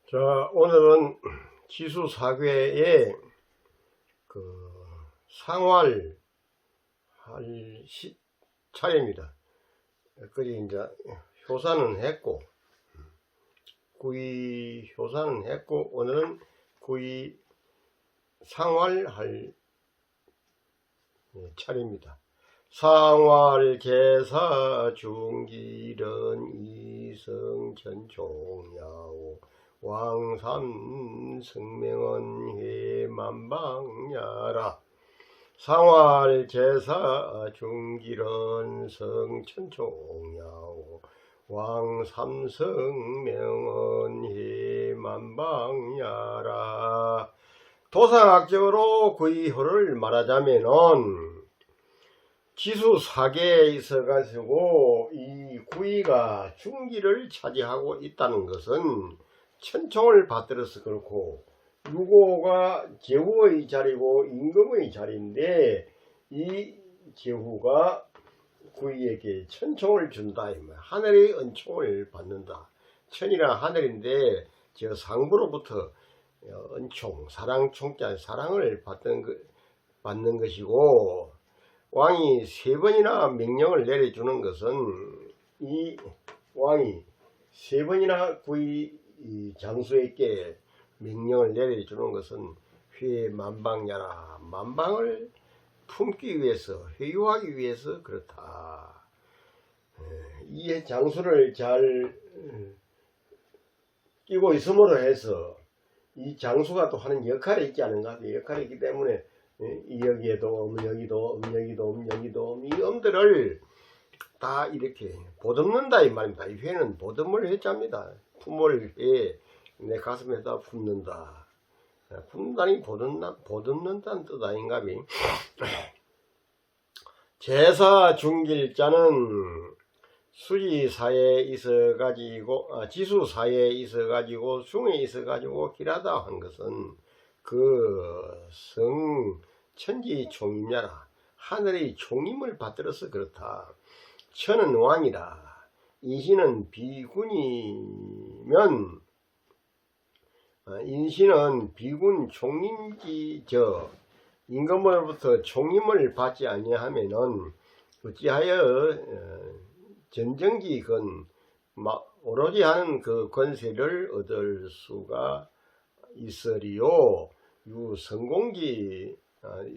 자, 오늘은 지수사괴의 그 상활 할 차례입니다. 그리 이제 효사는 했고, 구이 효사는 했고, 오늘은 구이 상활할 차례입니다. 상활 제사 중기른 이성천 종야오 왕삼 승명은 회만방야라. 상활 제사 중기른 성천총야오 왕삼승명은 회만방야라. 도상학적으로 구이효를 말하자면은 지수사계에 있어가지고 이 구이가 중기를 차지하고 있다는 것은 천총을 받들어서 그렇고, 유고가 제후의 자리고 임금의 자리인데 이 제후가 구이에게 천총을 준다. 하늘의 은총을 받는다. 천이라 하늘인데 저 상부로부터 은총, 사랑총자, 사랑을 받는 것이고, 왕이 세 번이나 명령을 내려주는 것은 이 왕이 세 번이나 구이 장수에게 명령을 내려주는 것은 회만방야라. 만방을 품기 위해서, 회유하기 위해서 그렇다. 이 장수를 잘 끼고 있음으로 해서 이 장수가 또 하는 역할이 있지 않은가? 역할이 있기 때문에 여기에도 여기도 여기도 이 엄들을 다 이렇게 보듬는다 이 말입니다. 이 회는 보듬을 해자입니다. 품을 회, 내 가슴에다 품는다. 품다니 보듬는다는 뜻 아닌가? 제사 중길자는 수지사에 있어가지고, 지수사에 있어가지고, 중에 있어가지고 길하다 한 것은 그 천지 총임야라. 하늘의 총임을 받들어서 그렇다. 천은 왕이라. 인신은 비군이면, 인신은 비군 총임지저 임금으로부터 총임을 받지 아니하면은 어찌하여 전정기건 오로지 하는 그 권세를 얻을 수가 있으리요. 유 성공기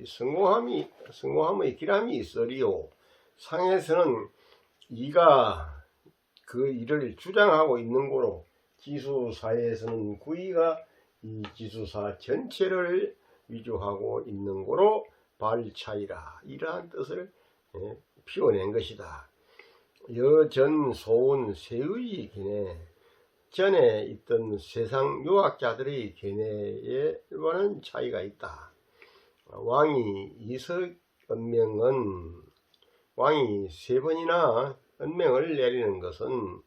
성공함의 기람이 있으리요. 상에서는 이가 그 일을 주장하고 있는 거로, 지수사에서는 구이가 이 지수사 전체를 위조하고 있는 거로 발차이라. 이러한 뜻을 피워낸 것이다. 여전 소운 세의 견해, 전에 있던 세상 유학자들의 견해와는 차이가 있다. 왕이 이석언명은, 왕이 세 번이나 언명을 내리는 것은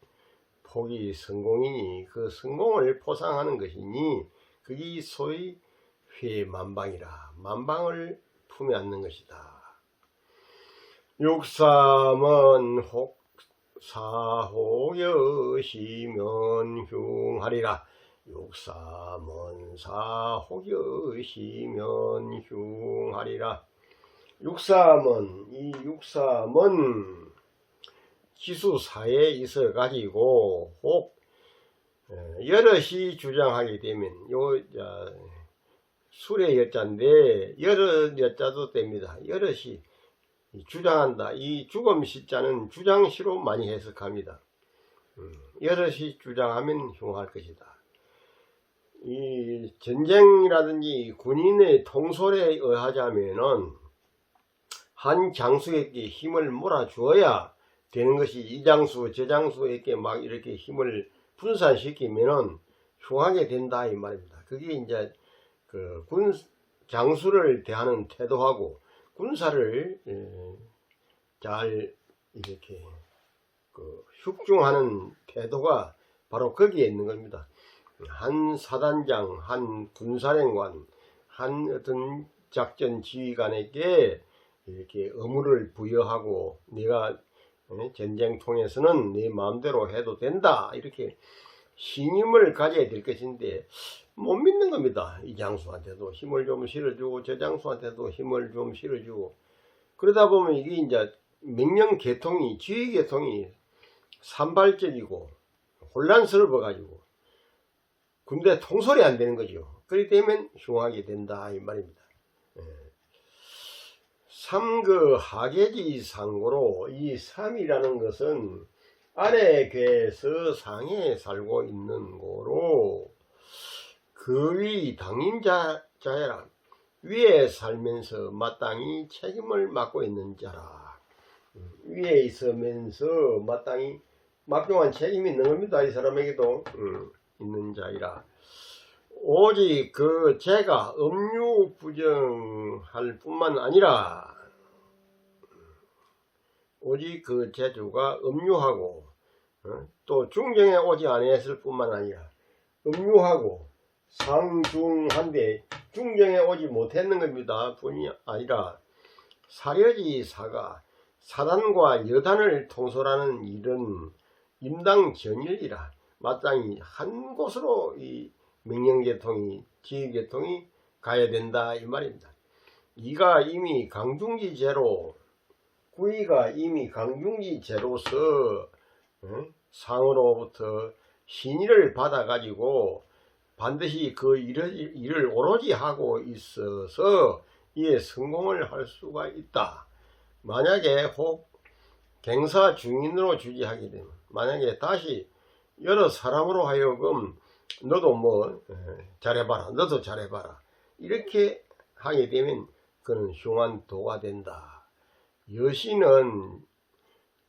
복이 성공이니 그 성공을 포상하는 것이니 그게 소위 회만방이라. 만방을 품에 안는 것이다. 육삼은 사호여시면 흉하리라. 육삼은 사호여시면 흉하리라. 이 육삼은 지수사에 있어 가지고 혹 여럿이 주장하게 되면, 술의 여자인데 여럿 여자도 됩니다. 여럿이 주장한다. 이 죽음 시자는 주장시로 많이 해석합니다. 여럿이 주장하면 흉할 것이다. 이 전쟁이라든지 군인의 통솔에 의하자면은 한 장수에게 힘을 몰아주어야 되는 것이, 이 장수 저 장수에게 막 이렇게 힘을 분산시키면은 흉하게 된다 이 말입니다. 그게 이제 그 군 장수를 대하는 태도하고 군사를 잘 이렇게 흉중하는 태도가 바로 거기에 있는 겁니다. 한 사단장, 한 군사령관, 한 어떤 작전 지휘관에게 이렇게 의무를 부여하고, 네가 전쟁통에서는 네 마음대로 해도 된다, 이렇게 신임을 가져야 될 것인데 못 믿는 겁니다. 이 장수한테도 힘을 좀 실어주고 저 장수한테도 힘을 좀 실어주고 그러다 보면 이게 이제 명령 계통이 지휘 계통이 산발적이고 혼란스러워 가지고 군대 통솔이 안 되는 거죠. 그렇기 때문에 흉하게 된다 이 말입니다. 삼그 하계지 상고로 이 삼이라는 것은 아래 괴에서 상에 살고 있는 고로 그 위 당임자야라. 위에 살면서 마땅히 책임을 맡고 있는 자라. 위에 있으면서 마땅히 막중한 책임이 있는 겁니다. 이 사람에게도 있는 자이라. 오직 그 죄가 음유 부정할 뿐만 아니라 오직 그 죄주가 음유하고 또 중정에 오지 아니했을 뿐만 아니라 음유하고 상중한데 중정에 오지 못했는 겁니다. 뿐이 아니라 사려지 사가 사단과 여단을 통솔하는 일은 임당전일이라. 마땅히 한 곳으로 이 명령계통이 지휘계통이 가야 된다 이 말입니다. 이가 이미 강중지제로 구이가 이미 강중지제로서 상으로부터 신의를 받아 가지고 반드시 그 일을 오로지 하고 있어서 이에 성공을 할 수가 있다. 만약에 혹 갱사 중인으로 주지하게 되면 만약에 다시 여러 사람으로 하여금 너도 뭐 잘해봐라 너도 잘해봐라 이렇게 하게 되면 그는 흉한 도가 된다. 여신은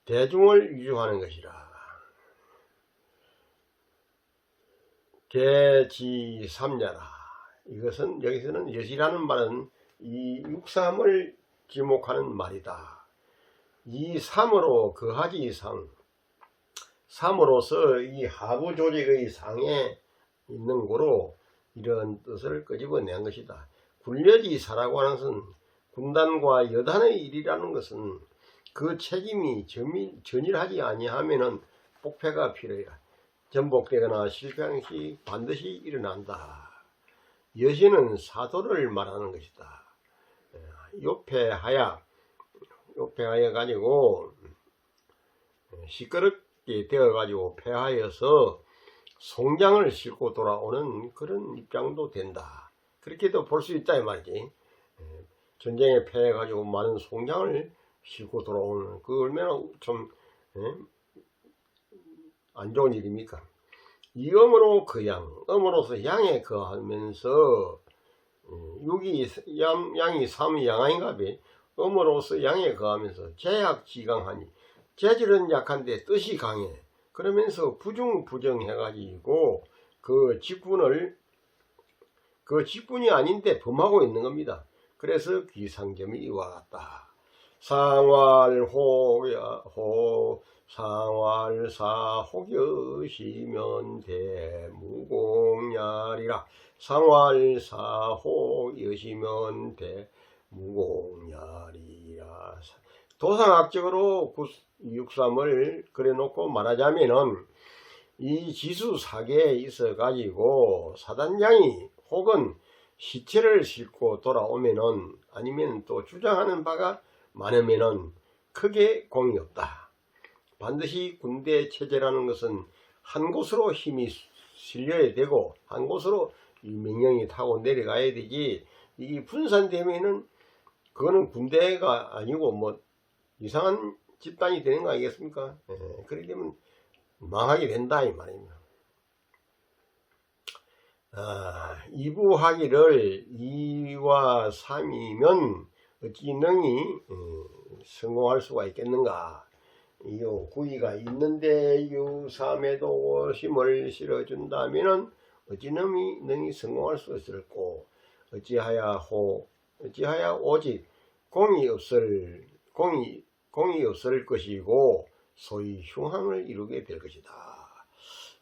대중을 유주하는 것이라. 개지삼야라. 이것은 여기서는 여시라는 말은 이 육삼을 지목하는 말이다. 이 삼으로 거하지 상, 삼으로서 이 하부 조직의 상에 있는 거로 이런 뜻을 끄집어낸 것이다. 굴려지사라고 하는 것은 군단과 여단의 일이라는 것은 그 책임이 전일하지 아니하면은 복패가 필요해라. 전복되거나 실패하는 것이 반드시 일어난다. 여신은 사도를 말하는 것이다. 요패하여 가지고 시끄럽게 되어 가지고 패하여서 송장을 싣고 돌아오는 그런 입장도 된다. 그렇게도 볼 수 있다 이 말이지. 전쟁에 패해 가지고 많은 송장을 싣고 돌아오는 그 얼마나 좀 안 좋은 일입니까? 이 음으로 그 양, 음으로서 양에 거하면서 양이 삼이 양아인가 봐. 음으로서 양에 거하면서 제약지강하니 재질은 약한데 뜻이 강해. 그러면서 부정해가지고 그 직분이 아닌데 범하고 있는 겁니다. 그래서 귀상점이 이와 같다. 상활사 혹여시면 대무공야리라. 상활사 혹여시면 대무공야리라. 도상학적으로 육삼을 그래놓고 말하자면은 이 지수사계에 있어 가지고 사단장이 혹은 시체를 싣고 돌아오면은 아니면 또 주장하는 바가 많으면은 크게 공이 없다. 반드시 군대 체제라는 것은 한 곳으로 힘이 실려야 되고 한 곳으로 이 명령이 타고 내려가야 되지. 이게 분산되면은 그거는 군대가 아니고 뭐 이상한 집단이 되는 거 아니겠습니까? 그렇게 되면 망하게 된다 이 말입니다. 이부하기를 2와 3이면 어찌 능히 성공할 수가 있겠는가. 이요 구이가 있는데 유3에도 힘을 실어준다면 어찌 능히 성공할 수 있을꼬. 어찌하야 오직 공이 없을 것이고 소위 흉함을 이루게 될 것이다.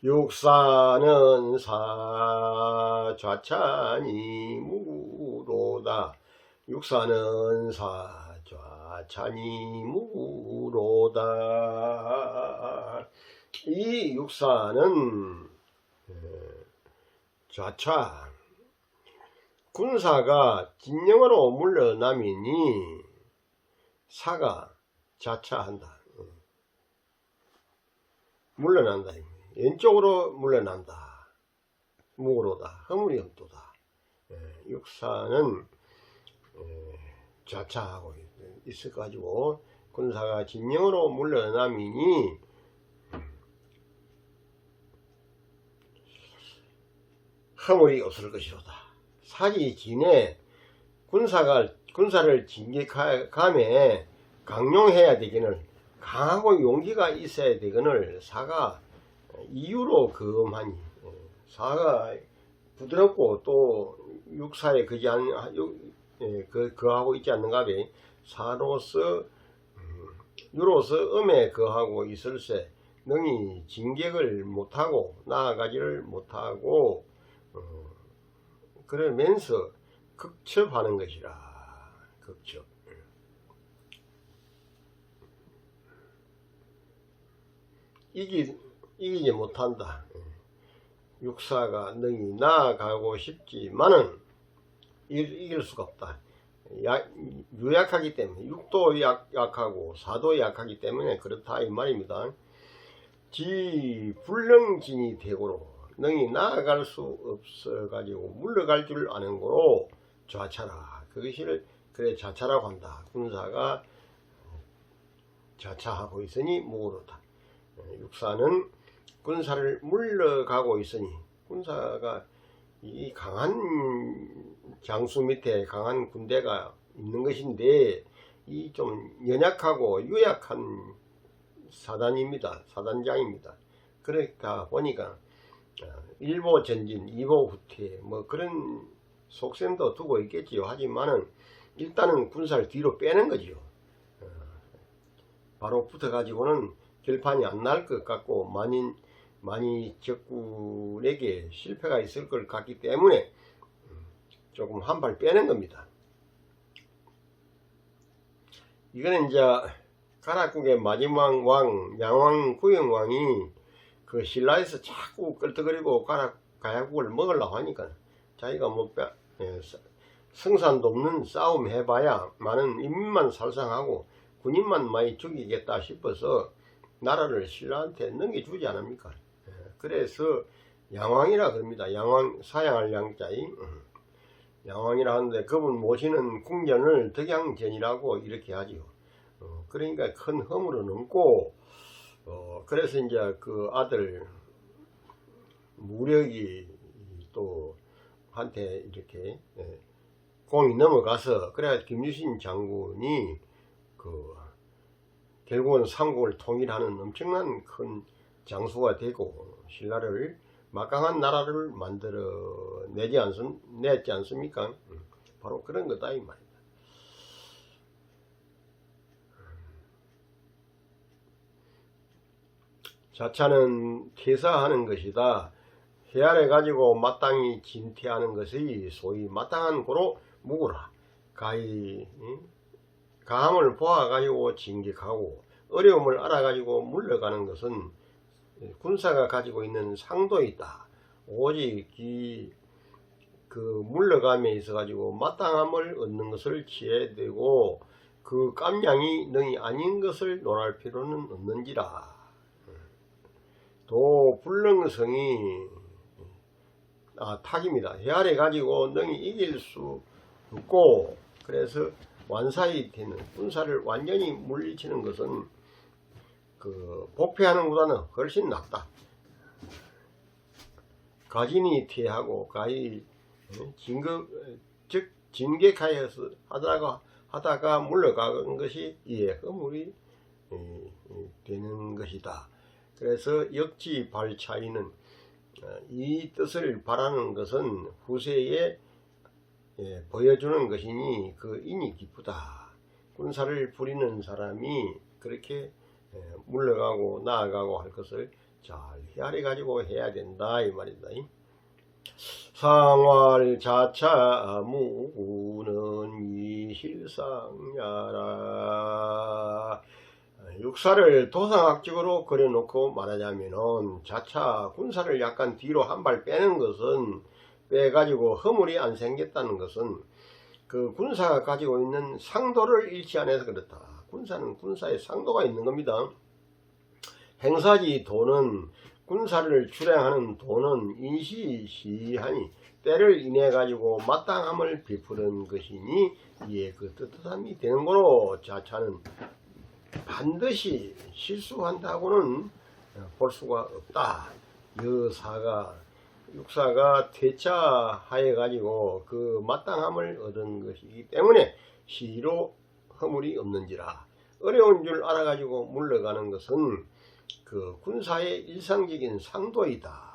육사는 사좌찬이 무로다. 육사는 사좌찬이 무로다. 이 육사는 좌차. 군사가 진영으로 물러나미니 사가 좌차한다. 물러난다. 왼쪽으로 물러난다. 묵으로다. 허물이 없도다. 육사는 좌차하고 있어가지고 군사가 진영으로 물러나미니 허물이 없을 것이로다. 사기 진에 군사를 진격함에 강용해야 되기는 강하고 용기가 있어야 되거늘 사가 이유로 금하니 사가 부드럽고 또 육사에 거하고 있지 않는가be 사로서 유로서 음에 거하고 있을세 능히 진격을 못하고 나아가지를 못하고 그러면서 극첩하는 것이라. 극첩. 이기지 못한다. 육사가 능히 나아가고 싶지만은 이길 수가 없다. 유약하기 때문에 육도 약하고 사도 약하기 때문에 그렇다 이 말입니다. 지 불능진이 되고로 능히 나아갈 수 없어 가지고 물러갈 줄 아는 거로 좌차라. 그것을 그래 좌차라고 한다. 군사가 좌차하고 있으니 무고로다. 육사는 군사를 물러가고 있으니 군사가 이 강한 장수 밑에 강한 군대가 있는 것인데 이 좀 연약하고 유약한 사단입니다. 사단장입니다. 그러니까 보니까 1보 전진 2보 후퇴 뭐 그런 속셈도 두고 있겠지요. 하지만은 일단은 군사를 뒤로 빼는 거지요. 바로 붙어 가지고는 결판이 안 날 것 같고 많이 적군에게 실패가 있을 것 같기 때문에 조금 한 발 빼는 겁니다. 이거는 이제 가락국의 마지막 왕 양왕 구영왕이 그 신라에서 자꾸 끌떡거리고 가야국을 먹으려고 하니까 자기가 뭐 성산도 없는 싸움 해봐야 많은 인민만 살상하고 군인만 많이 죽이겠다 싶어서 나라를 신라한테 넘겨주지 않습니까? 그래서 양왕이라 그럽니다. 양왕 사양할 양자이 양왕이라 하는데 그분 모시는 궁전을 덕양전이라고 이렇게 하지요. 그러니까 큰 허물은 없고 그래서 이제 그 아들 무력이 또 한테 이렇게 공이 넘어가서 그래야 김유신 장군이 그 결국은 삼국을 통일하는 엄청난 큰 장수가 되고 신라를 막강한 나라를 만들어 냈지 않습니까? 바로 그런 거다 이 말입니다. 자차는 퇴사하는 것이다. 해야를 가지고 마땅히 진퇴하는 것이 소위 마땅한 고로 묵으라. 가함을 보아가지고 진격하고 어려움을 알아가지고 물러가는 것은 군사가 가지고 있는 상도이다. 오직 그 물러감에 있어 가지고 마땅함을 얻는 것을 취해야 되고 그 깜냥이 능히 아닌 것을 논할 필요는 없는지라. 도 불능성이 탁입니다. 헤아려 가지고 능히 이길 수 없고 그래서 완사이 되는 군사를 완전히 물리치는 것은 그 복패하는 것보다는 훨씬 낫다. 가진이 퇴하고 진격하여서 하다가 물러가는 것이 이에 허물이 되는 것이다. 그래서 역지발 차이는 이 뜻을 바라는 것은 후세에 보여주는 것이니 그 인이 기쁘다. 군사를 부리는 사람이 그렇게 물러가고 나아가고 할 것을 잘 헤아려 가지고 해야 된다 이 말이다. 상활 자차 무구는 위실상야라. 육사를 도상학적으로 그려놓고 말하자면은 자차 군사를 약간 뒤로 한 발 빼는 것은 빼가지고 허물이 안 생겼다는 것은 그 군사가 가지고 있는 상도를 잃지 않아서 그렇다. 군사는 군사의 상도가 있는 겁니다. 행사지 도는 군사를 주량하는 도는 인시시하니 때를 인해 가지고 마땅함을 베푸는 것이니 이에 그 뜻함이 되는 거로 자차는 반드시 실수한다고는 볼 수가 없다. 육사가 퇴차하여 가지고 그 마땅함을 얻은 것이기 때문에 시로 허물이 없는지라. 어려운 줄 알아 가지고 물러가는 것은 그 군사의 일상적인 상도이다.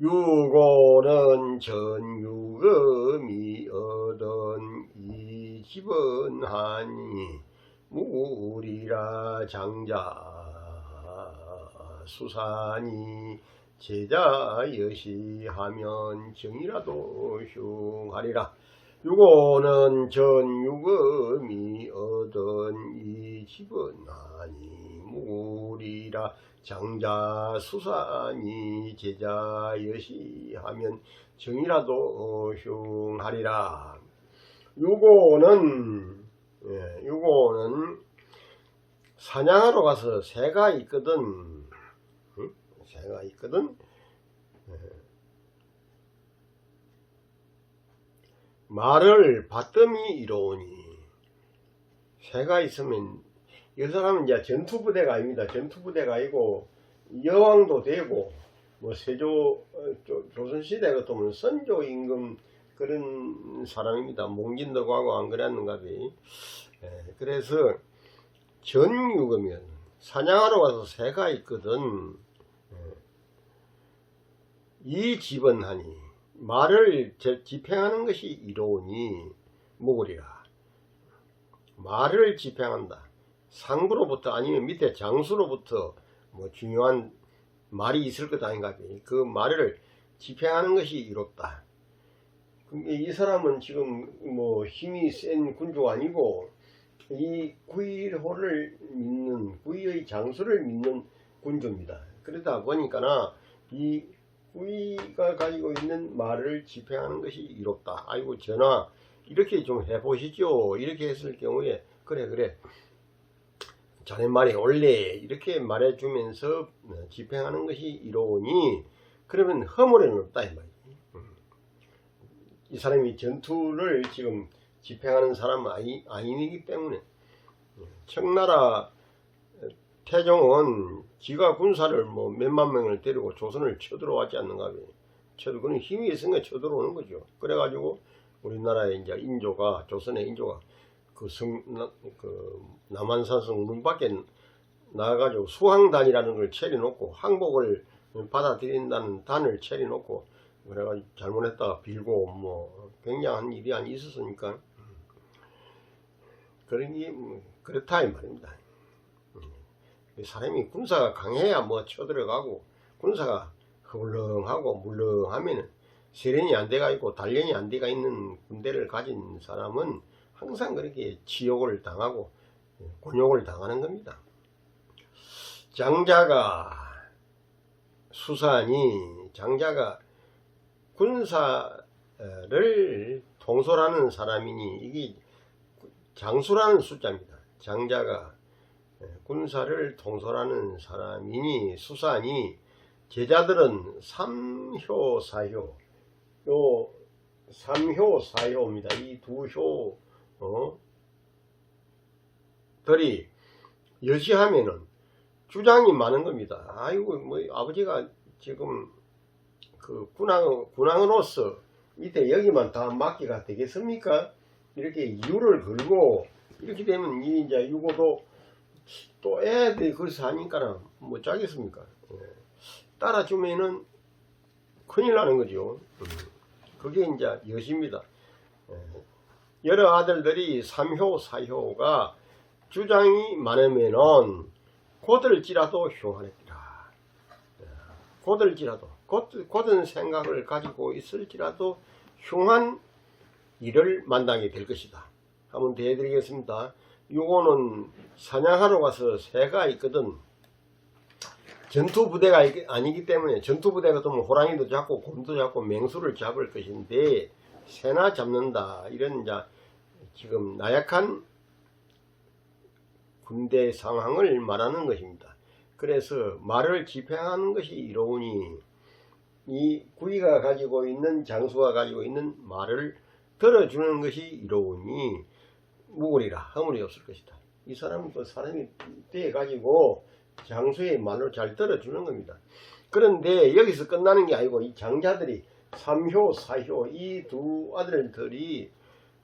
유고는 전유금이 얻은 이 집은 하니 무리라 장자 수산이 제자 여시하면 정이라도 흉하리라. 유고는 전유금이 얻은 이 집은 아니 무리라 장자 수산이 제자 여시하면 정이라도 흉하리라. 유고는 사냥하러 가서 새가 있거든. 새가 있거든. 말을 받듬이 이로우니 새가 있으면 이 사람은 이제 전투부대가 아닙니다. 전투부대가 아니고 여왕도 되고 뭐 조선시대 같으면 선조 임금 그런 사람입니다. 몽진도 하고 안 그랬는가 비. 그래서 전유금이면 사냥하러 가서 새가 있거든. 이 집은 하니 말을 집행하는 것이 이로우니 무구리라. 말을 집행한다. 상부로부터 아니면 밑에 장수로부터 뭐 중요한 말이 있을 것 아닌가. 그 말을 집행하는 것이 이롭다. 이 사람은 지금 뭐 힘이 센 군주가 아니고 이 구의호를 믿는 구의의 장수를 믿는 군주입니다. 그러다 보니까나 이 구의가 가지고 있는 말을 집행하는 것이 이롭다. 아이고 전하 이렇게 좀 해보시죠. 이렇게 했을 경우에 그래 자네 말이 옳네 이렇게 말해주면서 집행하는 것이 이로우니 그러면 허물에는 없다 이 말이지. 이 사람이 전투를 지금 집행하는 사람은 아니기 때문에 청나라 태종은 지가 군사를 뭐 몇만 명을 데리고 조선을 쳐들어왔지 않는가. 그는 힘이 있으니까 쳐들어오는 거죠. 그래가지고 우리나라의 이제 인조가 조선의 인조가 그 남한산성 문 밖에 나가가지고 수항단이라는 걸 차려놓고 항복을 받아들인다는 단을 차려놓고 그래가지고 잘못했다가 빌고 뭐 굉장한 일이 아니 있었으니까 그렇다 이 말입니다. 사람이 군사가 강해야 뭐 쳐들어가고 군사가 헐렁하고 물렁하면은 세련이 안 돼가 있고 단련이 안 돼가 있는 군대를 가진 사람은 항상 그렇게 치욕을 당하고 곤욕을 당하는 겁니다. 장자가 군사를 통솔하는 사람이니 이게 장수라는 숫자입니다. 장자가 군사를 통솔하는 사람이니 수산이 제자들은 삼효사효 요 삼효사효입니다. 이 두 효들이 여시하면은 주장이 많은 겁니다. 아이고 뭐 아버지가 지금 그 군왕으로서 밑에 여기만 다 맡기가 되겠습니까? 이렇게 이유를 걸고 이렇게 되면 이제 유고도 또 애들이 그래서 하니까 뭐 짜겠습니까? 따라주면은 큰일 나는 거죠. 그게 이제 여시입니다. 여러 아들들이 삼효 사효가 주장이 많으면은 곧을지라도 흉하니라. 곧을지라도 곧은 생각을 가지고 있을지라도 흉한 일을 만나게 될 것이다. 한번 더 해드리겠습니다. 요거는 사냥하러 가서 새가 있거든. 전투부대가 아니기 때문에, 전투부대 같으면 호랑이도 잡고 곰도 잡고 맹수를 잡을 것인데 새나 잡는다, 이런 이제 지금 나약한 군대 상황을 말하는 것입니다. 그래서 말을 집행하는 것이 이로우니 이 구이가 가지고 있는, 장수가 가지고 있는 말을 들어주는 것이 이로우니 무고리라, 허물이 없을 것이다. 이 사람은 그 사람이 돼 가지고 장수의 말로 잘 들어주는 겁니다. 그런데 여기서 끝나는 게 아니고 이 장자들이 삼효, 사효, 이 두 아들들이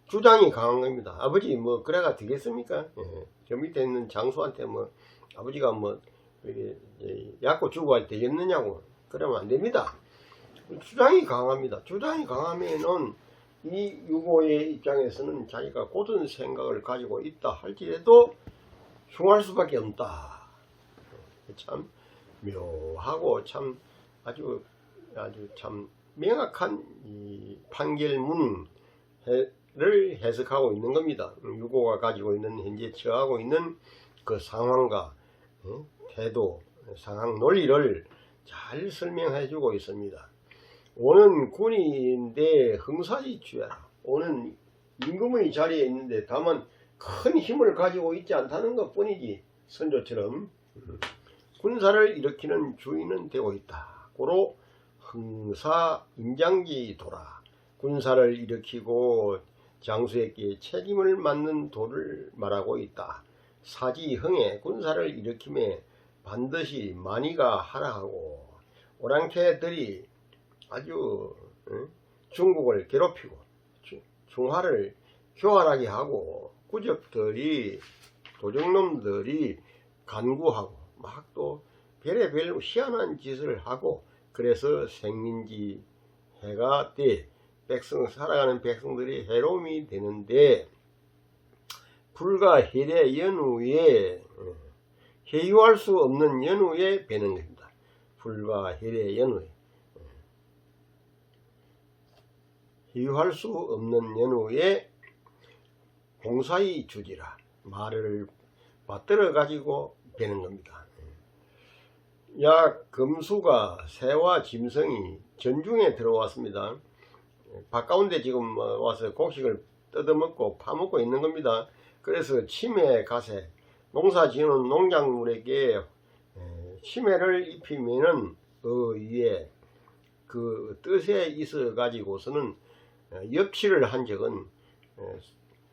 주장이 강한 겁니다. 아버지 뭐 그래가 되겠습니까? 예. 저 밑에 있는 장수한테 뭐 아버지가 뭐 약고 주고 되겠느냐고, 그러면 안 됩니다. 주장이 강합니다. 주장이 강하면은 이 유고의 입장에서는 자기가 고든 생각을 가지고 있다 할지라도 흉할 수밖에 없다. 참 묘하고 참 아주 참 명확한 이 판결문을 해석하고 있는 겁니다. 유고가 가지고 있는, 현재 처하고 있는 그 상황과 태도, 상황 논리를 잘 설명해 주고 있습니다. 오는 군인인데 흥사지취해라. 오는 임금의 자리에 있는데 다만 큰 힘을 가지고 있지 않다는 것 뿐이지, 선조처럼 군사를 일으키는 주인은 되고 있다. 고로 흥사 임장기 도라. 군사를 일으키고 장수에게 책임을 맡는 도를 말하고 있다. 사지흥에 군사를 일으킴에 반드시 만이가 하나하고 오랑캐들이 아주 중국을 괴롭히고 중화를 교활하게 하고 구적들이, 도적놈들이 간구하고 막 또 별의별 희한한 짓을 하고, 그래서 생민지 해가 돼 살아가는 백성들이 해로움이 되는데, 불과 해례 연후에 회유할 수 없는 연후에 뵈는 겁니다. 불과 해례 연후에 회유할 수 없는 연후에 공사의 주지라, 말을 받들어 가지고 뵈는 겁니다. 야 금수가 새와 짐승이 전중에 들어왔습니다. 바깥운데 지금 와서 곡식을 뜯어먹고 파먹고 있는 겁니다. 그래서 침해 가세, 농사 지는 농작물에게 침해를 입히면은 위에 그 뜻에 있어 가지고서는 엽치를 한 적은,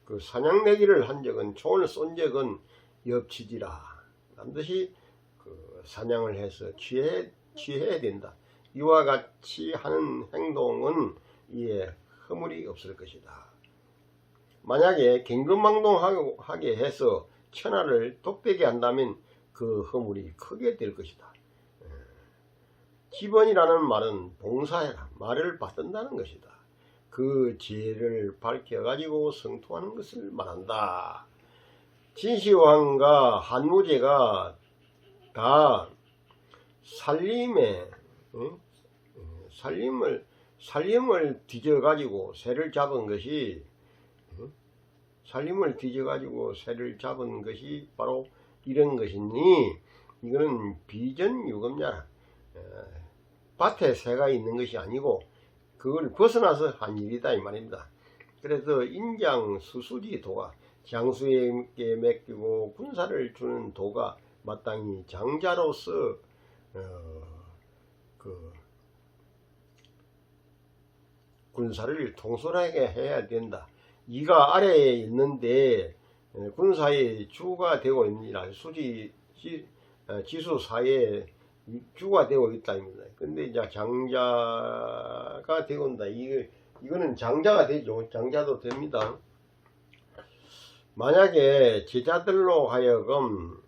그 사냥 내기를 한 적은, 총을 쏜 적은 엽치지라. 반드시 그 사냥을 해서 취해야 된다. 이와 같이 하는 행동은 이에 허물이 없을 것이다. 만약에 갱금망동하게 해서 천하를 독되게 한다면 그 허물이 크게 될 것이다. 지번이라는 말은 봉사해라, 말을 받든다는 것이다. 그 지혜를 밝혀가지고 성토하는 것을 말한다. 진시황과 한무제가 다 살림을 뒤져가지고 새를 잡은 것이, 살림을 뒤져가지고 새를 잡은 것이 바로 이런 것이니, 이거는 비전유검야라. 밭에 새가 있는 것이 아니고 그걸 벗어나서 한 일이다 이 말입니다. 그래서 인장 수수지 도가, 장수에게 맡기고 군사를 주는 도가 마땅히 장자로서 그 군사를 통솔하게 해야 된다. 이가 아래에 있는데 군사의 주가 되고 있느니라. 지수사의 주가 되고 있다입니다. 근데 이제 장자가 되고 온다. 이거는 장자가 되죠. 장자도 됩니다. 만약에 제자들로 하여금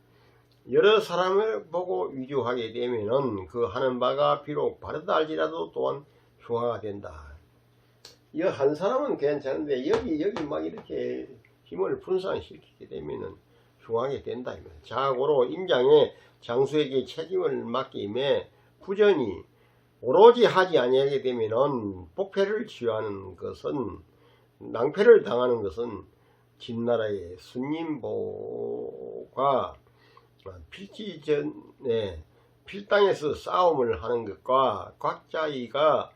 여러 사람을 보고 위조하게 되면은 그 하는 바가 비록 바르다 할지라도 또한 흉화가 된다. 이 한 사람은 괜찮은데 여기 막 이렇게 힘을 분산시키게 되면은 흉하게 된다. 자고로 임장에 장수에게 책임을 맡김에 부전이 오로지 하지 아니하게 되면은 복패를 취하는 것은, 낭패를 당하는 것은 진나라의 순림보가 필지전에 필당에서 싸움을 하는 것과 곽자이가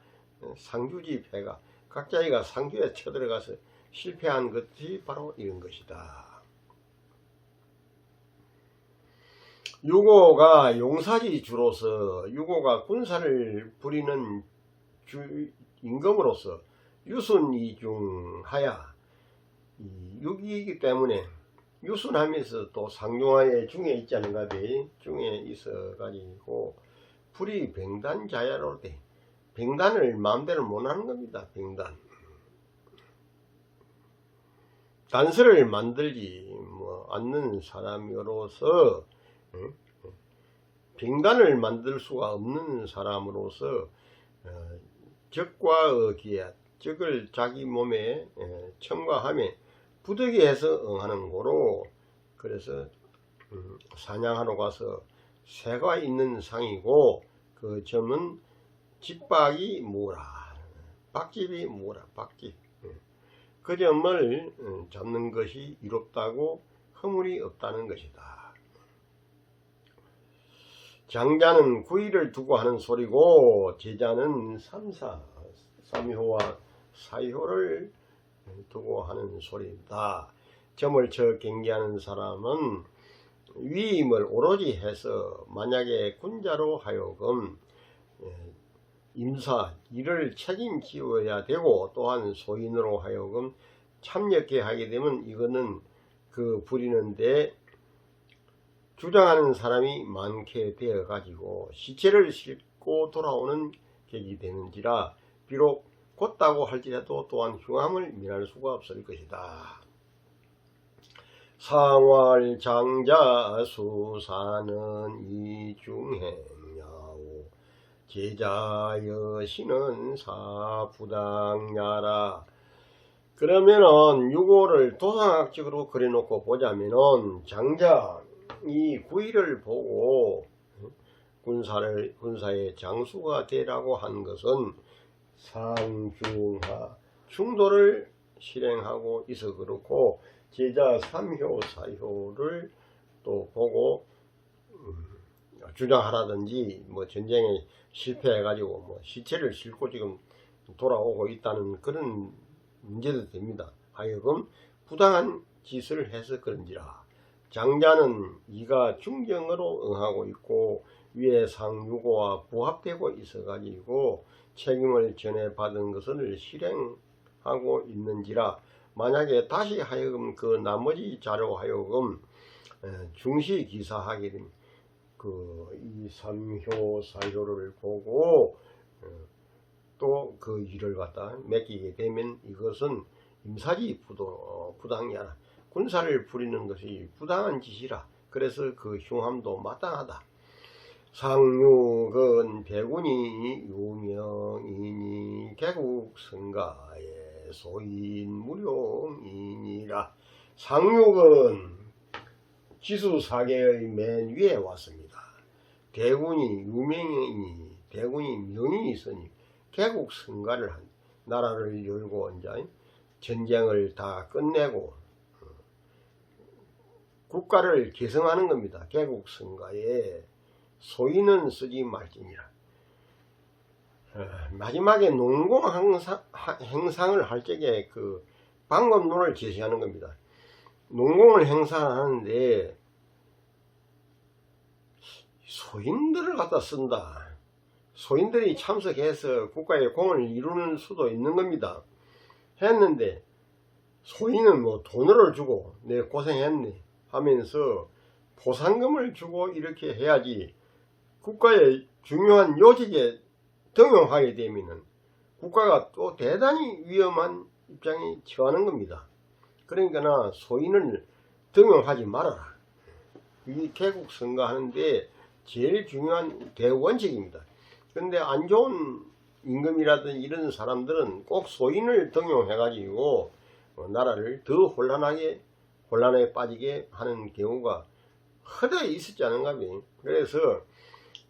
상주집회가 곽자이가 상주에 쳐들어가서 실패한 것이 바로 이런 것이다. 유고가 용사지 주로서 유고가 군사를 부리는 임금으로서 유순이중하야 육이기 때문에 유순하면서 또 상중하에 중에 있지 않은가 배 중에 있어 가지고 불이 병단자야로 돼 병단을 마음대로 못하는 겁니다. 병단 단서를 만들지 않는 사람으로서 병단을 만들 수가 없는 사람으로서 적과 어기야 적을 자기 몸에 첨가하며 부득이해서 응하는 고로 그래서 사냥하러 가서 새가 있는 상이고 그 점은 집박이 무라 박집이 무라 박집 그 점을 잡는 것이 이롭다고 허물이 없다는 것이다. 장자는 구의를 두고 하는 소리고 제자는 삼효와 사효를 두고 하는 소리다. 점을 쳐 경계하는 사람은 위임을 오로지 해서 만약에 군자로 하여금 임사 일을 책임지어야 되고 또한 소인으로 하여금 참여케 하게 되면 이거는 그 부리는데 주장하는 사람이 많게 되어 가지고 시체를 싣고 돌아오는 객이 되는지라 비록 곧다고 할지라도 또한 흉함을 면할 수가 없을 것이다. 상활 장자 수사는 이중행야오 제자 여신은 사부당야라. 그러면은 유고를 도상학적으로 그려놓고 보자면은 장자 이 구의를 보고 군사의 장수가 되라고 한 것은 상중하 충도를 실행하고 있어 그렇고 제자 삼효 사효를 또 보고 주장하라든지 전쟁에 실패해 가지고 시체를 싣고 지금 돌아오고 있다는 그런 문제도 됩니다. 하여금 부당한 짓을 해서 그런지라. 장자는 이가 중경으로 응하고 있고 위에 상유고와 부합되고 있어 가지고 책임을 전해 받은 것을 실행하고 있는지라. 만약에 다시 하여금 그 나머지 자로 하여금 중시 기사하게 된 이 삼효 사효를 보고 또 그 일을 갖다 맡기게 되면 이것은 임사지 부당이야. 군사를 부리는 것이 부당한 짓이라. 그래서 그 흉함도 마땅하다. 상륙은 배군이 유명이니 개국성가의 소인 무룡이니라. 상륙은 지수사계의 맨 위에 왔습니다. 대군이 유명이니 대군이 명이 있으니 개국성가를 한 나라를 열고 이제 전쟁을 다 끝내고 국가를 개성하는 겁니다. 개국성가에 소인은 쓰지 말지니라. 마지막에 농공 행상을 할 적에 그 방법론을 제시하는 겁니다. 농공을 행사하는데 소인들을 갖다 쓴다. 소인들이 참석해서 국가의 공을 이루는 수도 있는 겁니다. 했는데 소인은 돈을 주고 내 고생했네 하면서 보상금을 주고 이렇게 해야지 국가의 중요한 요직에 등용하게 되면은 국가가 또 대단히 위험한 입장에 처하는 겁니다. 그러니까 소인을 등용하지 말아라. 이 개국선거 하는데 제일 중요한 대원칙입니다. 그런데 안 좋은 임금이라든지 이런 사람들은 꼭 소인을 등용해 가지고 나라를 더 혼란에 빠지게 하는 경우가 허다히 있었지 않은가 봐요. 그래서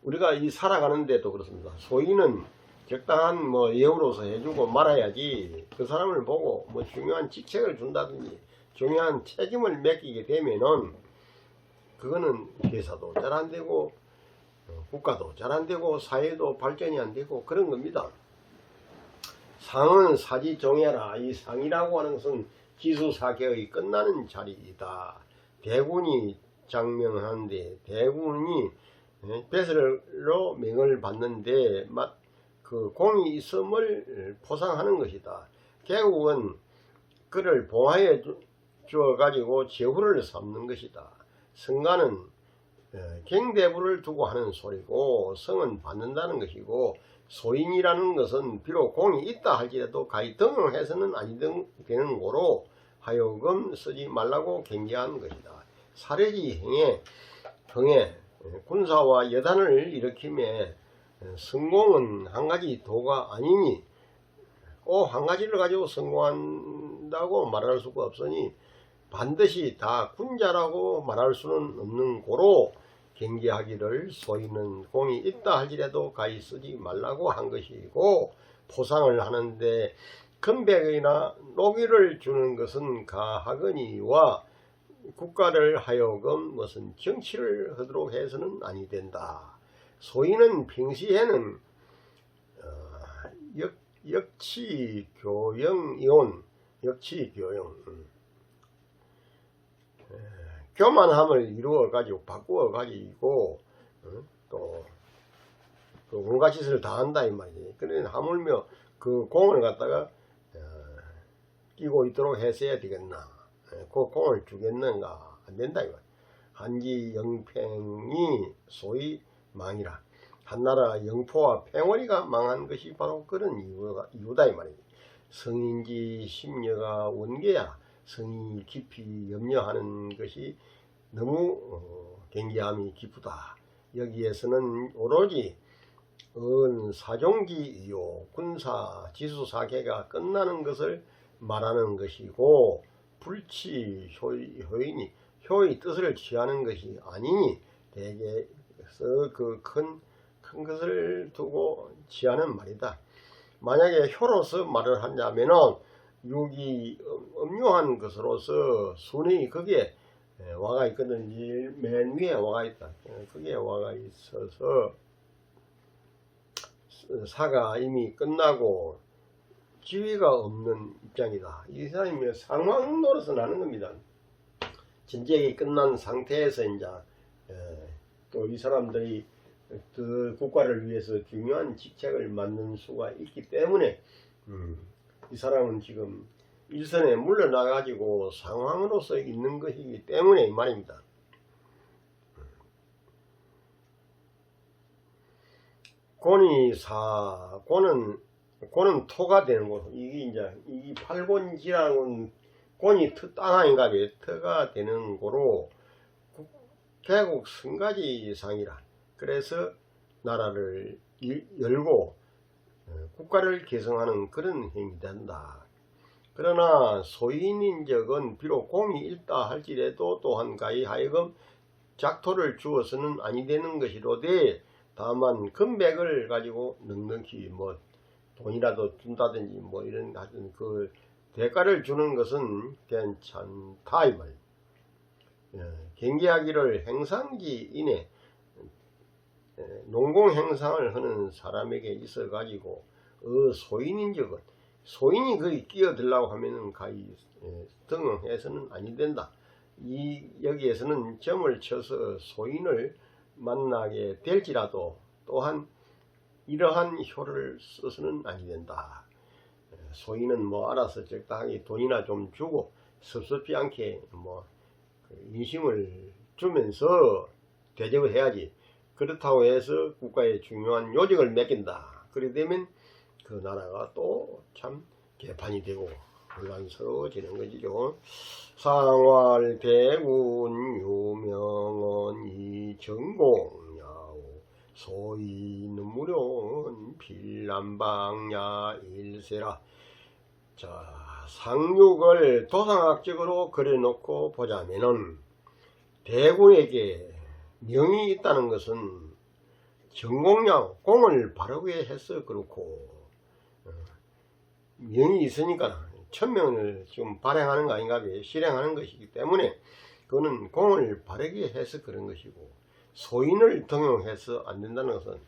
우리가 이 살아가는데도 그렇습니다. 소인은 적당한 예우로서 해주고 말아야지 그 사람을 보고 중요한 직책을 준다든지 중요한 책임을 맡기게 되면은 그거는 회사도 잘 안 되고 국가도 잘 안 되고 사회도 발전이 안 되고 그런 겁니다. 상은 사지종야라. 이 상이라고 하는 것은 지수사계의 끝나는 자리이다. 대군이 장명하는데 대군이 배설로 명을 받는데 그 공이 있음을 보상하는 것이다. 개국은 그를 봉하에 주어 가지고 제후를 삼는 것이다. 성가는 경대부를 두고 하는 소리고 성은 받는다는 것이고 소인이라는 것은 비록 공이 있다 할지라도 가히 등용해서는 아니 되는 고로 하여금 쓰지 말라고 경계한 것이다. 사례지 흥에 군사와 여단을 일으킴에 성공은 한 가지 도가 아니니 꼭 한 가지를 가지고 성공한다고 말할 수가 없으니 반드시 다 군자라고 말할 수는 없는 고로 경계하기를 소인은 공이 있다 할지라도 가히 쓰지 말라고 한 것이고 포상을 하는데 금백이나 노기를 주는 것은 가하거니와 국가를 하여금 무슨 정치를 하도록 해서는 아니 된다. 소인은 평시에는 역치교영이온 역치교영 교만함을 이루어 가지고 바꾸어 가지고 또 온갖 짓을 다 한다 이 말이지. 그러니 하물며 그 공을 갖다가 끼고 있도록 했어야 되겠나. 그 공을 주겠는가. 안 된다 이거. 한지 영팽이 소위 망이라. 한나라 영포와 팽월이가 망한 것이 바로 그런 이유다 이 말이지. 성인지 심려가 원계야. 성이 깊이 염려하는 것이 너무 경계함이 깊다. 여기에서는 오로지 사종기이요 군사 지수사계가 끝나는 것을 말하는 것이고 불치 효인이 효의 뜻을 취하는 것이 아니니 대개서 그 큰 것을 두고 취하는 말이다. 만약에 효로서 말을 한다면은 육이 음흉한 것으로서 순이 거기에 와가 있거든. 맨 위에 와가 있다. 거기에 와가 있어서 사가 이미 끝나고 지위가 없는 입장이다. 이 사람이 상황 노릇을 하는 겁니다. 전쟁이 끝난 상태에서 이제 또 이 사람들이 그 국가를 위해서 중요한 직책을 맡는 수가 있기 때문에 이 사람은 지금 일선에 물러나가지고 상황으로서 있는 것이기 때문에 이 말입니다. 곤은 토가 되는 거고, 이게 이제, 이 팔곤지라는 곤이 땅 아닌가 봐. 터가 되는 거로, 개국 성가지상이라. 그래서 나라를 열고, 국가를 개성하는 그런 행위 된다. 그러나 소인인적은 비록 공이 있다 할지라도 또한 가히 하여금 작토를 주어서는 아니 되는 것이로되 다만 금백을 가지고 넉넉히 뭐 돈이라도 준다든지 뭐 이런 하여튼 그 대가를 주는 것은 괜찮다 이 말. 경계하기를 행상지인에 농공 행상을 하는 사람에게 있어 가지고 소인인적은 소인이 거기 끼어들라고 하면은 가히 등응해서는 아니 된다. 여기에서는 점을 쳐서 소인을 만나게 될지라도 또한 이러한 효를 써서는 아니 된다. 소인은 뭐 알아서 적당히 돈이나 좀 주고 섭섭지 않게 뭐 인심을 주면서 대접을 해야지. 그렇다고 해서 국가의 중요한 요직을 맡긴다. 그래 되면 그 나라가 또 참 개판이 되고 혼란스러워지는 것이죠. 상활대군 유명원 이정공야오 소인은 무료는 필남방야 일세라. 자, 상륙을 도상학적으로 그려놓고 보자면은 대군에게 명이 있다는 것은 정공야 공을 바르게 해서 그렇고 명이 있으니까 천명을 지금 발행하는 거 아닌가, 실행하는 것이기 때문에 그거는 공을 바르게 해서 그런 것이고, 소인을 등용해서 안 된다는 것은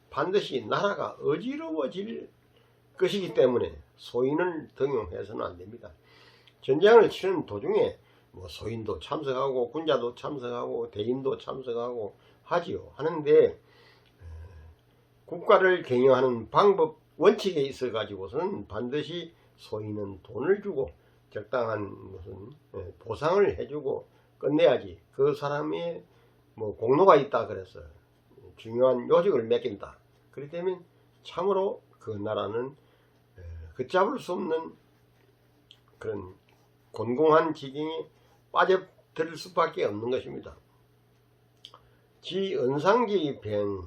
반드시 나라가 어지러워질 것이기 때문에 소인을 등용해서는 안 됩니다. 전쟁을 치는 도중에 뭐 소인도 참석하고 군자도 참석하고 대인도 참석하고 하지요. 하는데 국가를 경영하는 방법 원칙에 있어 가지고서는 반드시 소인은 돈을 주고 적당한 무슨 보상을 해주고 끝내야지. 그 사람의 뭐 공로가 있다 그래서 중요한 요직을 맡긴다. 그렇기 때문에 참으로 그 나라는 걷잡을 수 없는 그런 곤궁한 지경에 빠져들 수밖에 없는 것입니다. 지은상지 병,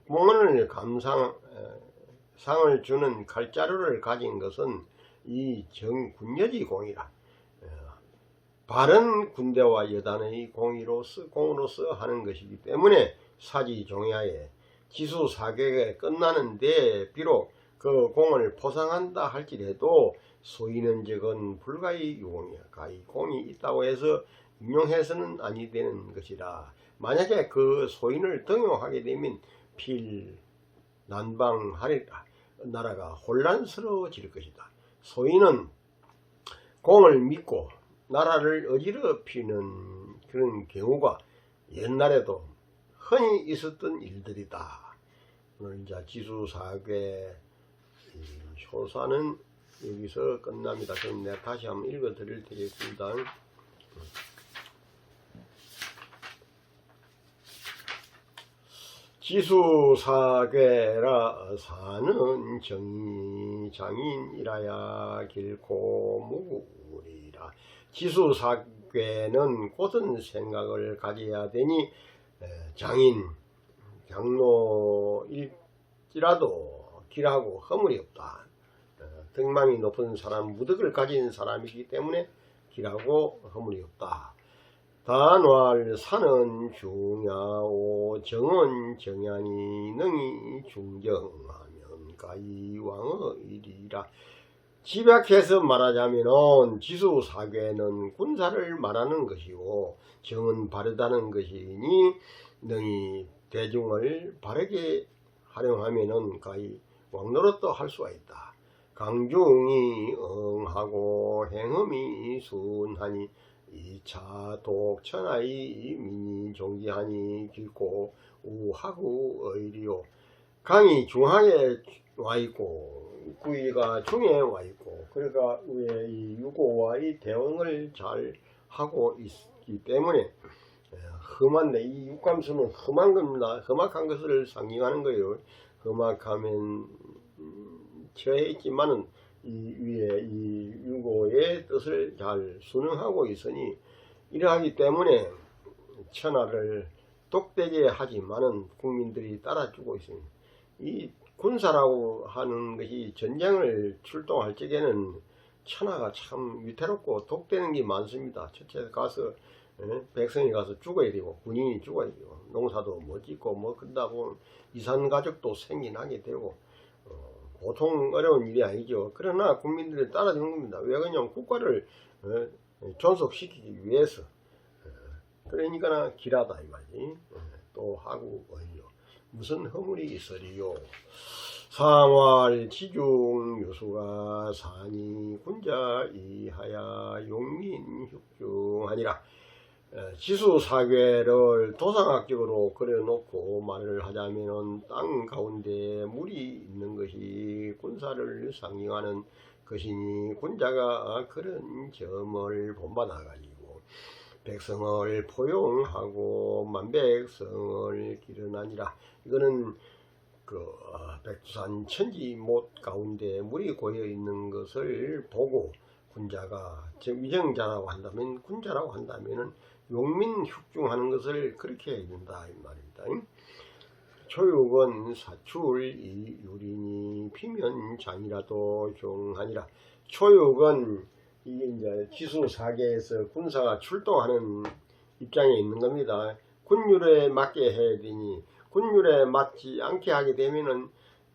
몽원을 상을 주는 칼자루를 가진 것은 이 정군여지 공이라, 바른 군대와 여단의 공으로서 하는 것이기 때문에 사지종야에 지수사격에 끝나는데 비록 그 공을 포상한다 할지라도 소인은 적은 불가의 유공이야. 가히 공이 있다고 해서 인용해서는 아니 되는 것이라. 만약에 그 소인을 등용하게 되면 필난방하리라. 나라가 혼란스러워질 것이다. 소인은 공을 믿고 나라를 어지럽히는 그런 경우가 옛날에도 흔히 있었던 일들이다. 오늘 이제 지수사괴 효사는 여기서 끝납니다. 그럼 내가 다시 한번 읽어 드릴 테겠습니다. 지수사괴라 사는 정의 장인이라야 길고 무리라. 지수사괴는 곧은 생각을 가져야 되니 장인 장로일지라도 길하고 허물이 없다. 등망이 높은 사람, 무덕을 가진 사람이기 때문에 길하고 허물이 없다. 단활 사는 중야오 정은 정야니 능이 중정하면 가히 왕의이리라. 집약해서 말하자면 지수사괴는 군사를 말하는 것이고 정은 바르다는 것이니 능이 대중을 바르게 활용하면 가히 왕노릇도 할 수가 있다. 강중이 응하고 행음이 순하니 이차 독천하이 민이 종기하니 길고 우하고 의리요. 강이 중하게 와 있고 구이가 중에 와 있고, 그러니까 위에 이 유고와 이 대응을 잘 하고 있기 때문에 험한데, 이 육감수는 험한 겁니다. 험악한 것을 상징하는 거예요. 험악하면 처해 있지만은 이 위에 이 유고의 뜻을 잘 순응하고 있으니, 이러하기 때문에 천하를 독되게 하지만은 국민들이 따라주고 있습니다. 이 군사라고 하는 것이 전쟁을 출동할 적에는 천하가 참 위태롭고 독되는 게 많습니다. 첫째 가서 백성이 가서 죽어야 되고 군인이 죽어야 되고 농사도 못 짓고 뭐 그러다 보면 이산가족도 생겨나게 되고 보통 어려운 일이 아니죠. 그러나 국민들이 따라주는 겁니다. 왜 그러냐면 국가를 존속시키기 위해서. 그러니까 길하다 이 말이지. 또 하고 어이요. 무슨 허물이 있으리요. 상활 지중 유수가 사니 군자 이하야 용민 흉중하니라. 지수사괴를 도상학적으로 그려놓고 말을 하자면 땅 가운데 물이 있는 것이 군사를 상징하는 것이니 군자가 그런 점을 본받아가지고 백성을 포용하고 만백성을 기르나니라. 이거는 백두산 천지못 가운데 물이 고여 있는 것을 보고 군자가 위정자라고 한다면, 군자라고 한다면은 용민 흉중하는 것을 그렇게 해야 된다 이 말입니다. 초육은 사출이 유리니 피면 장이라도 종하니라. 초육은 이게 이제 지수사계에서 군사가 출동하는 입장에 있는 겁니다. 군율에 맞게 해야 되니, 군율에 맞지 않게 하게 되면은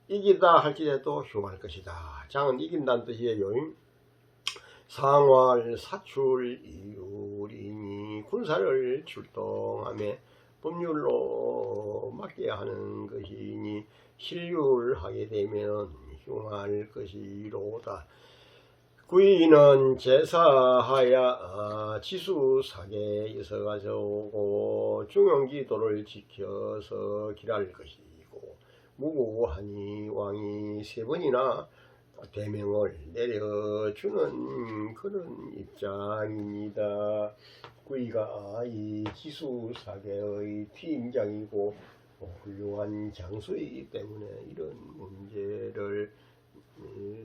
이기다 할지라도 흉할 것이다. 장은 이긴다는 뜻이에요. 상활 사출 이율이니 군사를 출동하며 법률로 맡겨야 하는 것이니 실률하게 되면 흉할 것이로다. 구이는 제사하야 지수사계에 있어가지고 중용기도를 지켜서 길할 것이고 무고하니 왕이 3번이나 대명을 내려주는 그런 입장입니다. 구이가 이 지수사계의 팀장이고 훌륭한 장수이기 때문에 이런 문제를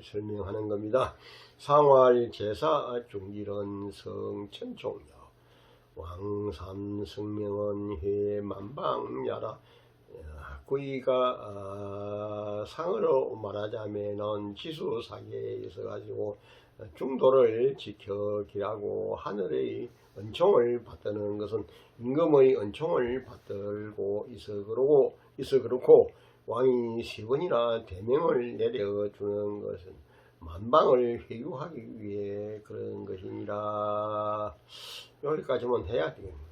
설명하는 겁니다. 상활 제사 중질은 성천총여 왕삼 성명은 해만방야라. 구이가 상으로 말하자면은 지수사계에 있어가지고 중도를 지켜기라고 하늘의 은총을 받드는 것은 임금의 은총을 받들고 있어 그렇고 왕이 3번이나 대명을 내려주는 것은 만방을 회유하기 위해 그런 것이니라. 여기까지만 해야 되겠네.